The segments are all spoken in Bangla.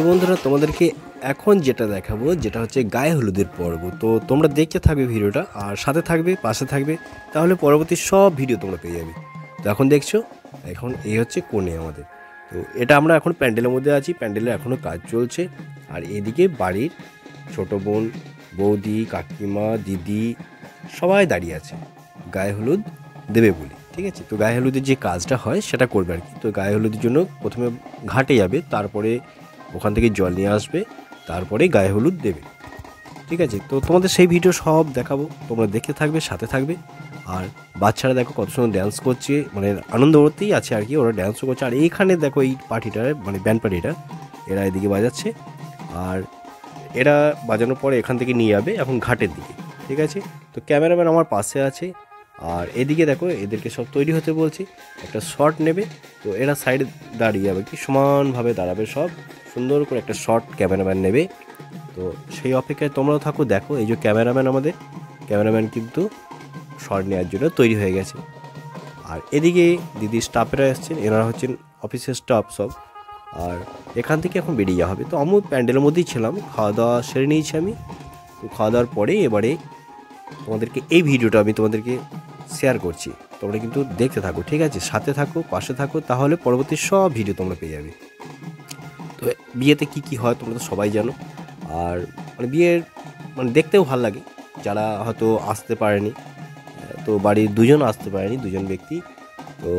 বন্ধুরা তোমাদেরকে এখন যেটা দেখাবো যেটা হচ্ছে গায়ে হলুদের পর্ব। তো তোমরা দেখতে থাকবে ভিডিওটা আর সাথে থাকবে, পাশে থাকবে, তাহলে পরবর্তী সব ভিডিও তোমরা পেয়ে যাবে। তো এখন দেখছো, এখন এই হচ্ছে কোণে আমাদের। তো এটা আমরা এখন প্যান্ডেলের মধ্যে আছি, প্যান্ডেলে এখনও কাজ চলছে। আর এদিকে বাড়ির ছোট বোন, বৌদি, কাকিমা, দিদি সবাই দাঁড়িয়ে আছে গায়ে হলুদ দেবে বলে। ঠিক আছে, তো গায়ে হলুদের যে কাজটা হয় সেটা করবে আর কি। তো গায়ে হলুদের জন্য প্রথমে ঘাটে যাবে, তারপরে ওখান থেকে জল নিয়ে আসবে, তারপরে গায়ে হলুদ দেবে। ঠিক আছে, তো তোমাদের সেই ভিডিও সব দেখাবো, তোমরা দেখতে থাকবে, সাথে থাকবে। আর বাচ্চারা দেখো কত সুন্দর ড্যান্স করছে, মানে আনন্দ করতেই আছে আর কি, ওরা ড্যান্সও করছে। আর এইখানে দেখো এই পার্টিটা, মানে ব্যান্ড পার্টিটা, এরা এদিকে বাজাচ্ছে। আর এরা বাজানোর পরে এখান থেকে নিয়ে যাবে এখন ঘাটের দিকে। ঠিক আছে, তো ক্যামেরাম্যান আমার পাশে আছে। আর এদিকে দেখো এদেরকে সব তৈরি হতে বলছি, একটা শট নেবে। তো এরা সাইডে দাঁড়িয়ে যাবে, কি সমানভাবে দাঁড়াবে, সব সুন্দর করে একটা শট ক্যামেরাম্যান নেবে। তো সেই অপেক্ষায় তোমরাও থাকো, দেখো এই যে ক্যামেরাম্যান কিন্তু শট নেওয়ার জন্য তৈরি হয়ে গেছে। আর এদিকে দিদি স্টাফেরা এসছেন, এনারা হচ্ছেন অফিসের স্টাফ সব। আর এখান থেকে এখন বেরিয়ে যাওয়া হবে। তো আমি প্যান্ডেলের মধ্যেই ছিলাম, খাওয়া দাওয়া সেরে নিয়েছি আমি। তো খাওয়া দাওয়ার পরে এবারে তোমাদেরকে এই ভিডিওটা আমি তোমাদেরকে শেয়ার করছি, তোমরা কিন্তু দেখতে থাকো। ঠিক আছে, সাথে থাকো, পাশে থাকো, তাহলে পরবর্তী সব ভিডিও তোমরা পেয়ে যাবে। তো বিয়েতে কি হয় তোমরা তো সবাই জানো। আর মানে বিয়ের মানে দেখতেও ভালো লাগে, যারা হয়তো আসতে পারেনি। তো বাড়ির দুজন আসতে পারেনি, দুজন ব্যক্তি। তো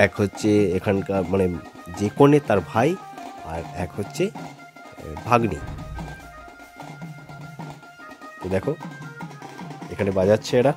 এক হচ্ছে এখানকার মানে যে কনে তার ভাই, আর এক হচ্ছে ভাগ্নি। তো দেখো এখানে বাজাচ্ছে এরা।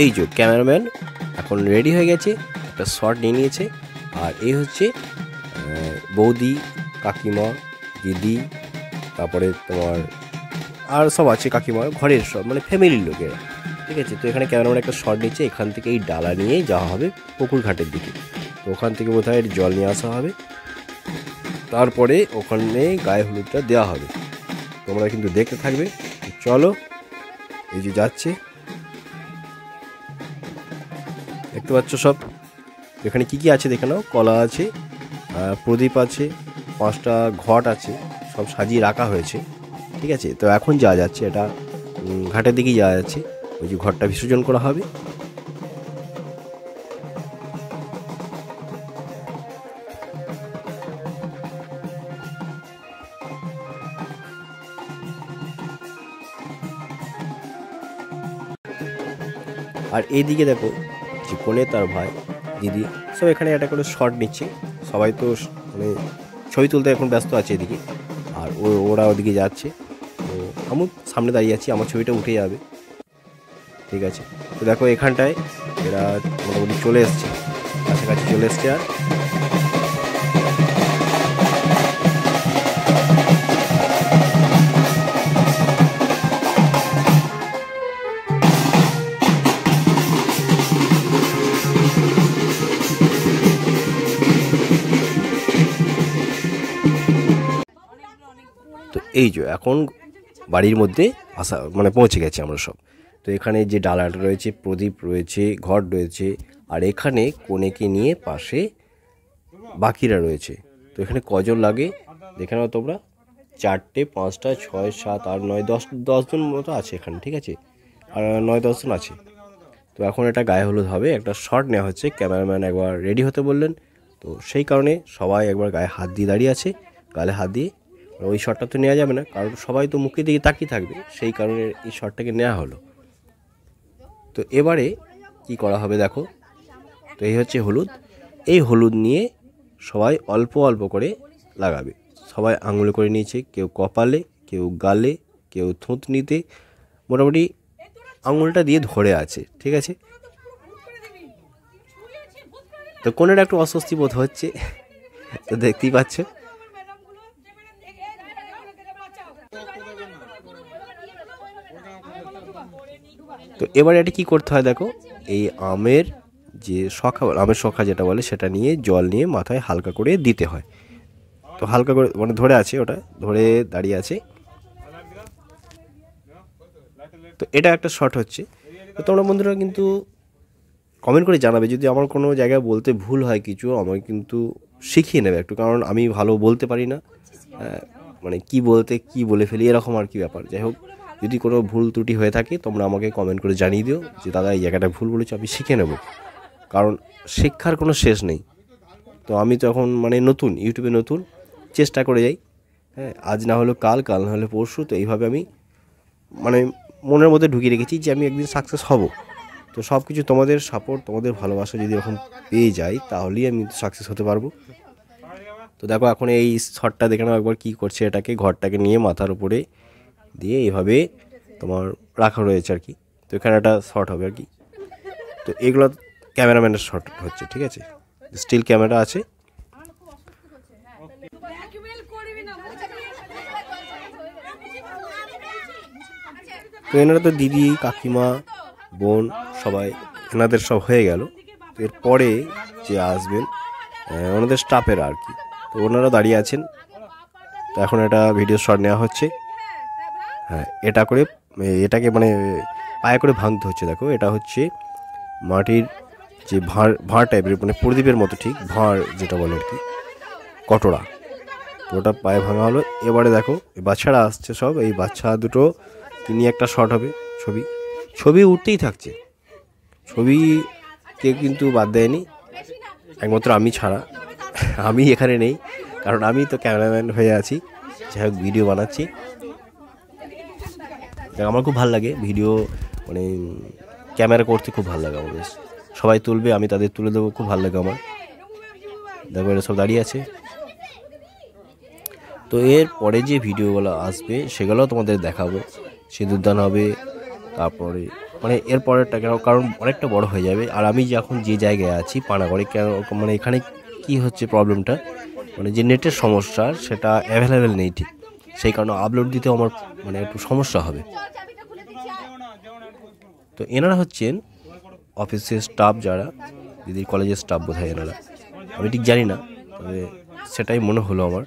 এই যে ক্যামেরাম্যান এখন রেডি হয়ে গেছে, একটা শট নিয়ে নিয়েছে। আর এই হচ্ছে বৌদি, কাকিমা, দিদি, তারপরে তোমার আর সব আছে, কাকিমা ঘরের সব মানে ফ্যামিলির লোকেরা। ঠিক আছে, তো এখানে ক্যামেরাম্যান একটা শট নিচ্ছে, এখান থেকে এই ডালা নিয়ে যাওয়া হবে পুকুর ঘাটের দিকে। তো ওখান থেকে বোধহয় জল নিয়ে আসা হবে, তারপরে ওখানে গায়ে হলুদটা দেওয়া হবে। তোমরা কিন্তু দেখতে থাকবে। চলো, এই যে যাচ্ছে, দেখতে পাচ্ছ সব। এখানে কি আছে দেখে নাও, কলা আছে, প্রদীপ আছে, 5টা ঘট আছে, সব সাজিয়ে রাখা হয়েছে। ঠিক আছে, তো এখন যাওয়া যাচ্ছে, এটা ঘাটের দিকেই যাওয়া যাচ্ছে, ওই যে ঘরটা বিসর্জন করা হবে। আর এইদিকে দেখো যে কোনে তার ভাই, দিদি সব এখানে একটা করে শট নিচ্ছে। সবাই তো মানে ছবি তুলতে এখন ব্যস্ত আছে এদিকে। আর ওরা ওদিকে যাচ্ছে, তো আমি সামনে দাঁড়িয়ে আছি, আমার ছবিটা উঠে যাবে। ঠিক আছে, তো দেখো এখানটায় এরা মোটামুটি চলে এসছে, কাছাকাছি চলে এসছে। আর তো এই যে এখন বাড়ির মধ্যে আসা মানে পৌঁছে গেছে আমরা সব। তো এখানে যে ডালাটা রয়েছে, প্রদীপ রয়েছে, ঘট রয়েছে। আর এখানে কনেকে নিয়ে পাশে বাকিরা রয়েছে। তো এখানে কজন লাগে দেখে নাও তোমরা, 4টে, 5টা, 6, 7, 8, 9, 10 জন মতো আছে এখানে। ঠিক আছে, আর 9-10 জন আছে। তো এখন এটা গায়ে হলুদ হবে, একটা শট নেওয়া হচ্ছে, ক্যামেরাম্যান একবার রেডি হতে বললেন। তো সেই কারণে সবাই একবার গায়ে হাত দিয়ে দাঁড়িয়ে আছে, গালে হাত দিয়ে। ওই শটটা তো নেওয়া যাবে না, কারণ সবাই তো মুখের দিকে তাকিয়ে থাকবে, সেই কারণে এই শটটাকে নেওয়া হলো। তো এবারে কি করা হবে দেখো, তো এই হচ্ছে হলুদ। এই হলুদ নিয়ে সবাই অল্প অল্প করে লাগাবে। সবাই আঙুলে করে নিয়েছে, কেউ কপালে, কেউ গালে, কেউ থুতনিতে, মোটামুটি আঙুলটা দিয়ে ধরে আছে। ঠিক আছে, তো কোনের একটু অস্বস্তি বোধ হচ্ছে, তো দেখতেই পাচ্ছ। তো এবার এটা কি করতে হয় দেখো, এই আমের যে আমের শখা যেটা বলে সেটা নিয়ে জল নিয়ে মাথায় হালকা করে দিতে হয়। তো হালকা করে মানে ধরে আছে, ওটা ধরে দাঁড়িয়ে আছে। তো এটা একটা শট হচ্ছে। তো তোমরা বন্ধুরা কিন্তু কমেন্ট করে জানাবে, যদি আমার কোনো জায়গায় বলতে ভুল হয় কিছু আমাকে কিন্তু শিখিয়ে নেবে একটু, কারণ আমি ভালো বলতে পারি না, মানে কি বলতে কি বলে ফেলি এরকম আর কি ব্যাপার। যাই হোক, যদি কোনো ভুল ত্রুটি হয়ে থাকে তোমরা আমাকে কমেন্ট করে জানিয়ে দিও যে দাদা এই জায়গাটা ভুল বলেছো, আমি শিখে নেব, কারণ শিক্ষার কোনো শেষ নেই। তো আমি তো এখন মানে নতুন, ইউটিউবে নতুন, চেষ্টা করে যাই, হ্যাঁ, আজ না হলো কাল, কাল না হলে পরশু। তো এইভাবে আমি মানে মনের মধ্যে ঢুকিয়ে রেখেছি যে আমি একদিন সাকসেস হব। তো সব কিছু তোমাদের সাপোর্ট, তোমাদের ভালোবাসা যদি এরকম পেয়ে যাই তাহলেই আমি সাকসেস হতে পারবো। তো দেখো এখন এই শটটা দেখে নাও একবার কী করছে, এটাকে ঘরটাকে নিয়ে মাথার উপরে দিয়ে এইভাবে তোমার রাখা রয়েছে আর কি। তো এখানে একটা শট হবে আর কি। তো এগুলো ক্যামেরাম্যানের শট হচ্ছে, ঠিক আছে, স্টিল ক্যামেরা আছে। তো এনারা তো দিদি, কাকিমা, বোন সবাই, এনাদের সব হয়ে গেল। তো এরপরে যে আসবেন ওনাদের স্টাফের আর কি, তো ওনারা দাঁড়িয়ে আছেন। তো এখন একটা ভিডিও শট নেওয়া হচ্ছে। হ্যাঁ, এটা করে এটাকে মানে পায়ে করে ভাঙতে হচ্ছে। দেখো এটা হচ্ছে মাটির যে ভাঁড় টাইপের, মানে প্রদীপের মতো, ঠিক ভাঁড় যেটা বলে আর কি, কটোরা। তো ওটা পায়ে ভাঙা হলো। এবারে দেখো বাচ্চারা আসছে সব, এই বাচ্চা দুটো কি নিয়ে একটা শট হবে, ছবি উঠতেই থাকছে, ছবি কেউ কিন্তু বাদ দেয়নি, একমাত্র আমি ছাড়া। আমি এখানে নেই, কারণ আমি তো ক্যামেরাম্যান হয়ে আছি, যাই হোক ভিডিও বানাচ্ছি। আমার খুব ভালো লাগে ভিডিও, মানে ক্যামেরা করতে খুব ভালো লাগে আমার, বেশ সবাই তুলবে আমি তাদের তুলে দেবো, খুব ভালো লাগে আমার। দেখো এরা সব দাঁড়িয়ে আছে। তো এর পরে যে ভিডিওগুলো আসবে সেগুলোও তোমাদের দেখাবো, সিঁদুরদান হবে, তারপরে মানে এর পরেরটা কেন, কারণ অনেকটা বড় হয়ে যাবে। আর আমি যে এখন যে জায়গায় আছি পানাগড়ে, কেন মানে এখানে কি হচ্ছে প্রবলেমটা, মানে যে নেটের সমস্যা সেটা অ্যাভেলেবেল নেই ঠিক, সেই কারণে আপলোড দিতেও আমার মানে একটু সমস্যা হবে। তো এনারা হচ্ছেন অফিসের স্টাফ, যারা দিদির কলেজের স্টাফ বোধ হয় এনারা, আমি ঠিক জানি না, তবে সেটাই মনে হলো আমার।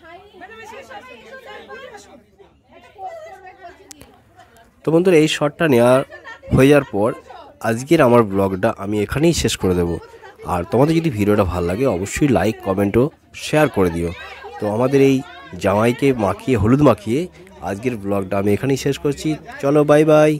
তো বন্ধুরা এই শটটা নেওয়া হয়ে যাওয়ার পর আজকের আমার ব্লগটা আমি এখানেই শেষ করে দেব। আর তোমাদের যদি ভিডিওটা ভালো লাগে অবশ্যই লাইক, কমেন্ট ও শেয়ার করে দিও। তো আমাদের এই জামাইকে মাখিয়ে, হলুদ মাখিয়ে আজকের ব্লগটা আমি এখানেই শেষ করছি। চলো বাই বাই।